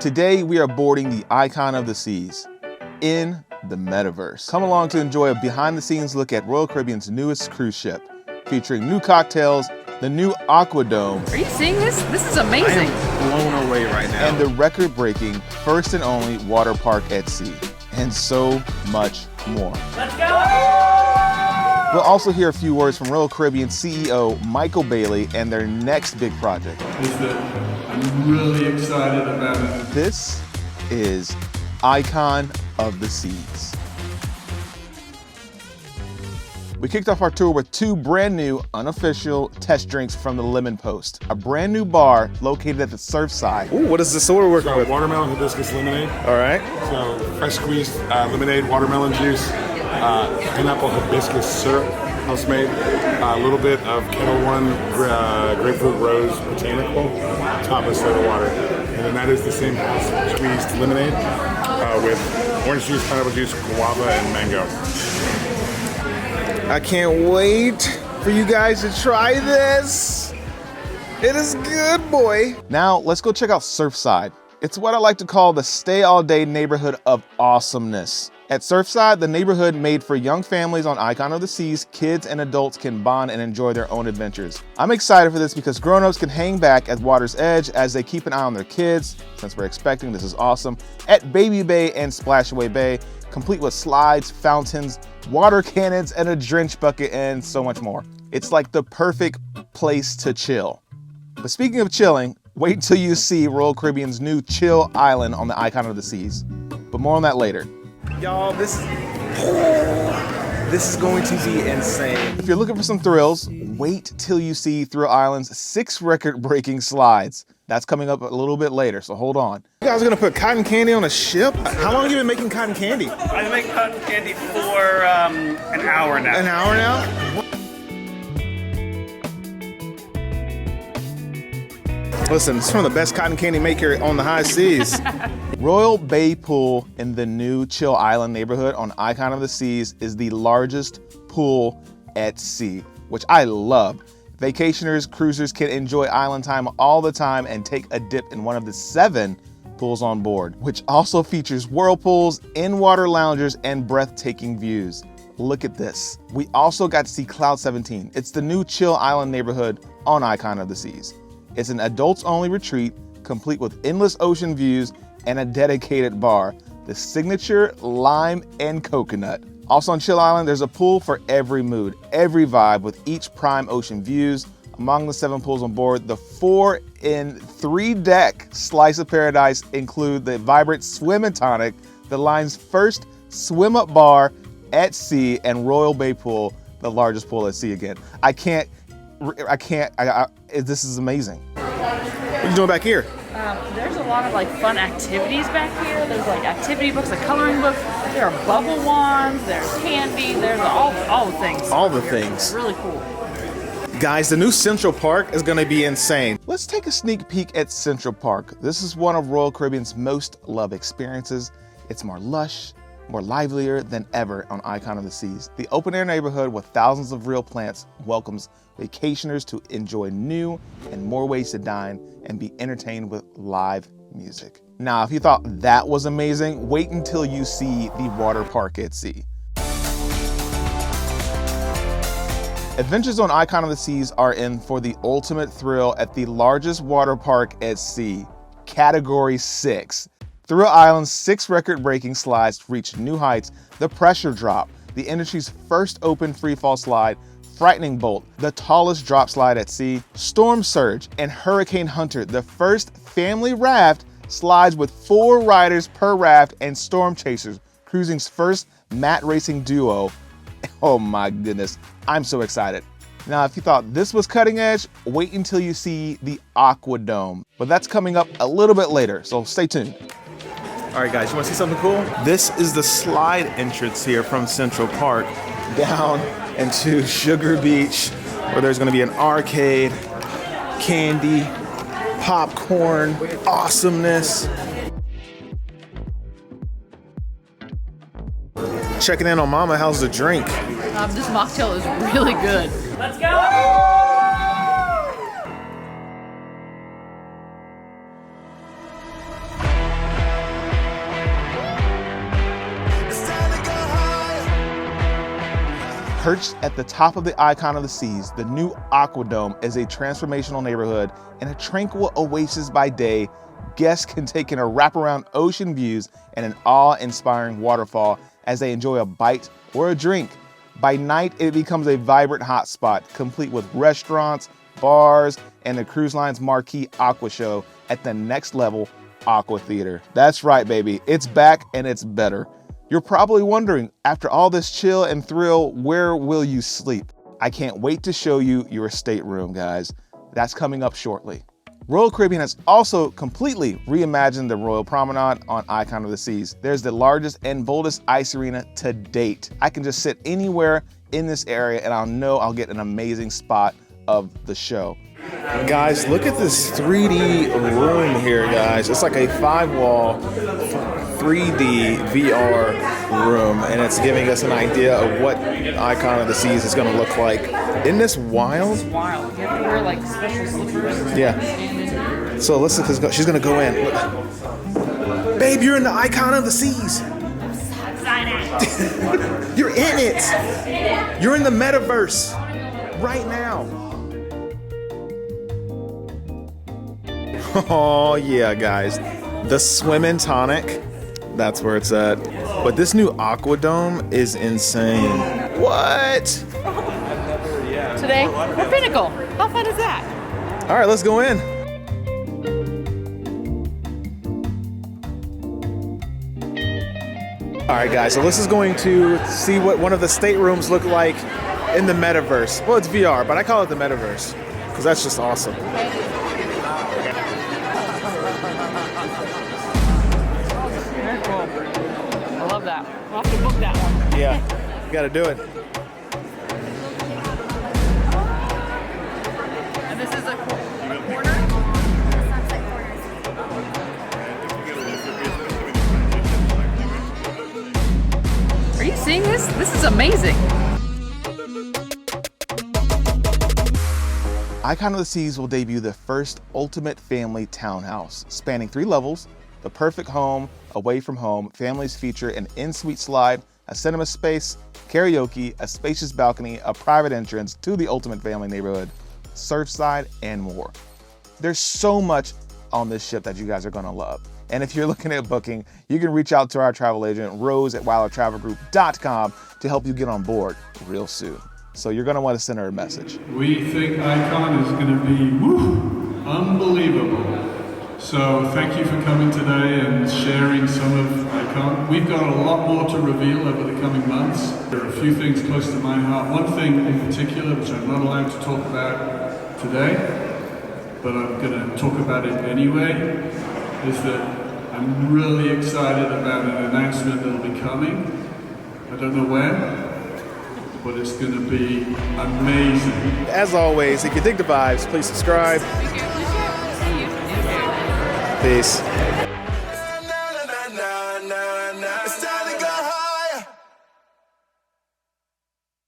Today we are boarding the icon of the seas in the metaverse. Come along to enjoy a behind-the-scenes look at Royal Caribbean's newest cruise ship, featuring new cocktails, the new Aqua Dome. Are you seeing this? This is amazing. I am blown away right now. And the record-breaking first and only water park at sea, and so much more. Let's go! We'll also hear a few words from Royal Caribbean CEO Michael Bayley and their next big project. I'm really excited about it. This is Icon of the Seas. We kicked off our tour with two brand new unofficial test drinks from the Lemon Post, a brand new bar located at the Surfside. Ooh, what is this? So what we're working with? Watermelon hibiscus lemonade. All right. So fresh squeezed lemonade, watermelon juice, pineapple hibiscus syrup, house made, a little bit of Kettle One grapefruit rose botanical, top of soda water. And then that is the same house squeezed lemonade with orange juice, pineapple juice, guava, and mango. I can't wait for you guys to try this. It is good, boy. Now, let's go check out Surfside. It's what I like to call the stay-all-day neighborhood of awesomeness. At Surfside, the neighborhood made for young families on Icon of the Seas, kids and adults can bond and enjoy their own adventures. I'm excited for this because grown-ups can hang back at water's edge as they keep an eye on their kids, since we're expecting this is awesome, at Baby Bay and Splashaway Bay, complete with slides, fountains, water cannons, and a drench bucket, and so much more. It's like the perfect place to chill. But speaking of chilling, wait until you see Royal Caribbean's new Chill Island on the Icon of the Seas. But more on that later. Y'all, this is going to be insane. If you're looking for some thrills, wait till you see Thrill Island's 6 record-breaking slides. That's coming up a little bit later, so hold on. You guys are gonna put cotton candy on a ship? How long have you been making cotton candy? I've been making cotton candy for an hour now. An hour now? Listen, it's from the best cotton candy maker on the high seas. Royal Bay Pool in the new Chill Island neighborhood on Icon of the Seas is the largest pool at sea, which I love. Vacationers, cruisers can enjoy island time all the time and take a dip in one of the 7 pools on board, which also features whirlpools, in-water loungers, and breathtaking views. Look at this. We also got to see Cloud 17. It's the new Chill Island neighborhood on Icon of the Seas. It's an adults-only retreat, complete with endless ocean views and a dedicated bar, the signature lime and coconut. Also on Chill Island, there's a pool for every mood, every vibe, with each prime ocean views. Among the 7 pools on board, the 4 in 3-deck Slice of Paradise include the vibrant Swim and Tonic, the line's first swim-up bar at sea, and Royal Bay Pool, the largest pool at sea again. This is amazing. What are you doing back here? There's a lot of like fun activities back here. There's like activity books, like coloring books. There are bubble wands. There's candy. There's all the things. All the here. things. It's really cool. Guys, the new Central Park is gonna be insane. Let's take a sneak peek at Central Park. This is one of Royal Caribbean's most loved experiences. It's more lush, more livelier than ever on Icon of the Seas. The open-air neighborhood with thousands of real plants welcomes vacationers to enjoy new and more ways to dine and be entertained with live music. Now, if you thought that was amazing, wait until you see the water park at sea. Adventures on Icon of the Seas are in for the ultimate thrill at the largest water park at sea, Category 6. Thrill Island's 6 record-breaking slides reach new heights: the Pressure Drop, the industry's first open freefall slide, Frightening Bolt, the tallest drop slide at sea, Storm Surge, and Hurricane Hunter, the first family raft, slides with 4 riders per raft, and Storm Chasers, cruising's first mat racing duo. Oh my goodness, I'm so excited. Now, if you thought this was cutting edge, wait until you see the Aqua Dome. But that's coming up a little bit later, so stay tuned. All right, guys, you wanna see something cool? This is the slide entrance here from Central Park down into Sugar Beach, where there's gonna be an arcade, candy, popcorn, awesomeness. Checking in on Mama, how's the drink? This mocktail is really good. Let's go! Perched at the top of the icon of the seas, the new Aqua Dome is a transformational neighborhood and a tranquil oasis by day. Guests can take in a wraparound ocean views and an awe-inspiring waterfall as they enjoy a bite or a drink. By night, it becomes a vibrant hotspot, complete with restaurants, bars, and the cruise line's marquee Aqua show at the next level Aqua Theater. That's right, baby. It's back and it's better. You're probably wondering, after all this chill and thrill, where will you sleep? I can't wait to show you your stateroom, guys. That's coming up shortly. Royal Caribbean has also completely reimagined the Royal Promenade on Icon of the Seas. There's the largest and boldest ice arena to date. I can just sit anywhere in this area and I'll know I'll get an amazing spot of the show. Guys, look at this 3D room here, guys. It's like a 5-wall 3D VR room, and it's giving us an idea of what Icon of the Seas is going to look like. Isn't this wild? It's wild. You have to wear like special slippers. Yeah. So Alyssa, she's going to go in. Look. Babe, you're in the Icon of the Seas. You're in it. You're in the metaverse right now. Oh yeah, guys, the swim Tonic, that's where it's at. But this new Aqua Dome is insane. What? Today, we're Pinnacle. How fun is that? All right, let's go in. All right, guys, so this is going to see what one of the staterooms look like in the metaverse. Well, it's VR, but I call it the metaverse because that's just awesome. Very cool. I love that. We'll have to book that one. Yeah, you got to do it. And this is a corner? Are you seeing this? This is amazing. Icon of the Seas will debut the first ultimate family townhouse, spanning 3 levels, the perfect home, away from home. Families feature an in-suite slide, a cinema space, karaoke, a spacious balcony, a private entrance to the ultimate family neighborhood, Surfside, and more. There's so much on this ship that you guys are gonna love. And if you're looking at booking, you can reach out to our travel agent, Rose at WildTravelGroup.com, to help you get on board real soon. So you're gonna wanna send her a message. We think Icon is gonna be, unbelievable. So thank you for coming today and sharing some of Icon. We've got a lot more to reveal over the coming months. There are a few things close to my heart. One thing in particular, which I'm not allowed to talk about today, but I'm gonna talk about it anyway, is that I'm really excited about an announcement that'll be coming. I don't know when, but it's going to be amazing. As always, if you dig the vibes, please subscribe. Peace.